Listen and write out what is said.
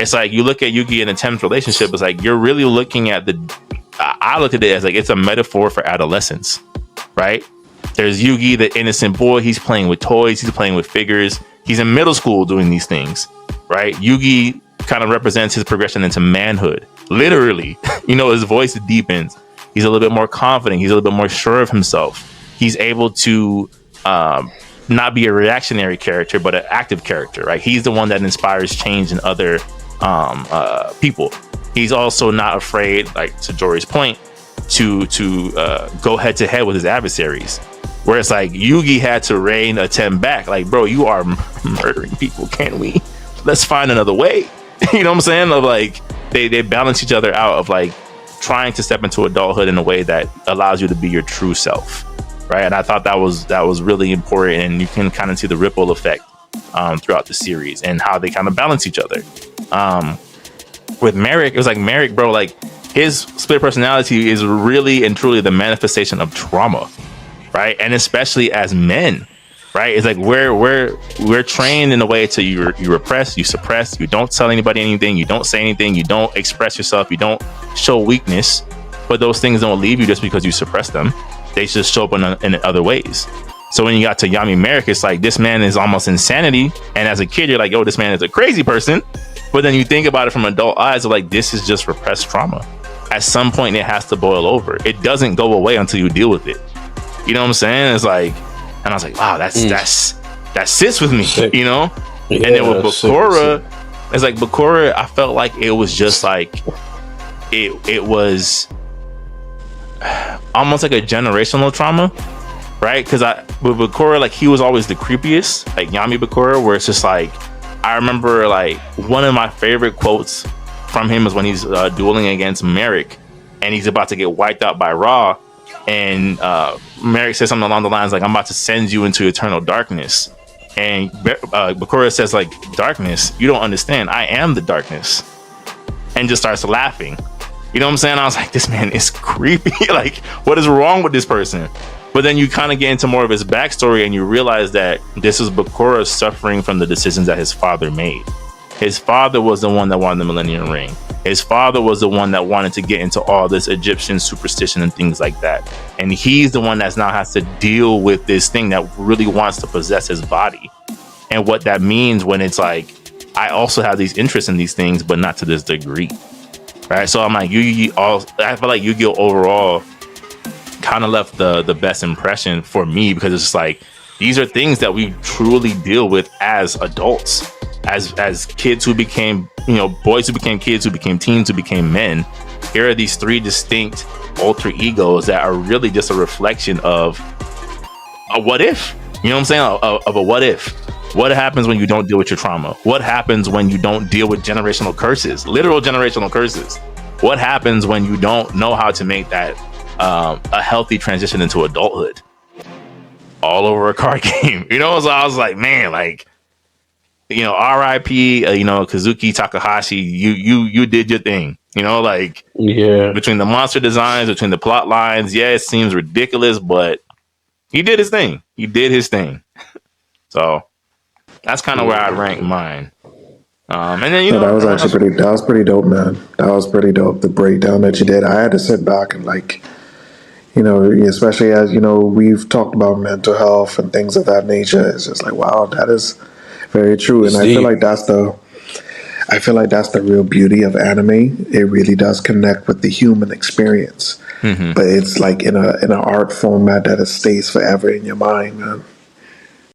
It's like you look at Yugi and the Tem's relationship. It's like you're really looking at I looked at it as like it's a metaphor for adolescence, right? There's Yugi, the innocent boy. He's playing with toys. He's playing with figures. He's in middle school doing these things, right? Yugi kind of represents his progression into manhood. Literally, his voice deepens. He's a little bit more confident. He's a little bit more sure of himself. He's able to not be a reactionary character, but an active character, right? He's the one that inspires change in other people. He's also not afraid, like to Jory's point, to go head to head with his adversaries. Whereas like Yugi had to rein a Tem back, like, bro, you are murdering people. Can we? Let's find another way. You know what I'm saying? Of like they balance each other out of like trying to step into adulthood in a way that allows you to be your true self, right? And I thought that was really important, and you can kind of see the ripple effect throughout the series and how they kind of balance each other. With Merrick, it was like Merrick, bro, like his split personality is really and truly the manifestation of trauma, right? And especially as men, right? It's like we're trained in a way to you repress, you suppress, you don't tell anybody anything, you don't say anything, you don't express yourself, you don't show weakness, but those things don't leave you just because you suppress them. They just show up in other ways. So when you got to Yami Merrick, it's like this man is almost insanity, and as a kid you're like, oh, this man is a crazy person. But then you think about it from adult eyes, like this is just repressed trauma. At some point it has to boil over. It doesn't go away until you deal with it. You know what I'm saying? It's like, and I was like, wow, that sits with me, Yeah, and then with Bakura, it's like Bakura, I felt like it was just like it was almost like a generational trauma, right? Because with Bakura, like he was always the creepiest, like Yami Bakura, where it's just like I remember like one of my favorite quotes from him is when he's dueling against Merrick and he's about to get wiped out by Ra, and Merrick says something along the lines like, I'm about to send you into eternal darkness, and Bakura says like, darkness? You don't understand, I am the darkness, and just starts laughing. You know what I'm saying? I was like, this man is creepy. Like, what is wrong with this person? But then you kind of get into more of his backstory and you realize that this is Bakura suffering from the decisions that his father made. His father was the one that wanted the Millennium Ring. His father was the one that wanted to get into all this Egyptian superstition and things like that. And he's the one that now has to deal with this thing that really wants to possess his body. And what that means when it's like, I also have these interests in these things, but not to this degree. Right? So I'm like, I feel like Yu-Gi-Oh! Overall kind of left the best impression for me, because it's just like, these are things that we truly deal with as adults, as kids who became, boys who became kids, who became teens, who became men. Here are these three distinct alter egos that are really just a reflection of a what if. You know what I'm saying? Of a what if. What happens when you don't deal with your trauma? What happens when you don't deal with generational curses, literal generational curses? What happens when you don't know how to make that a healthy transition into adulthood? All over a card game, So I was like, man, like, R.I.P. Kazuki Takahashi, you did your thing. Like, yeah. Between the monster designs, between the plot lines, yeah, it seems ridiculous, but he did his thing. He did his thing. So that's kind of where I'd rank mine. And then that was actually pretty dope, man. That was pretty dope. The breakdown that you did, I had to sit back and like, especially as we've talked about mental health and things of that nature. It's just like, wow, that is very true. And I feel like that's the real beauty of anime. It really does connect with the human experience, but it's like in an art format that it stays forever in your mind, man.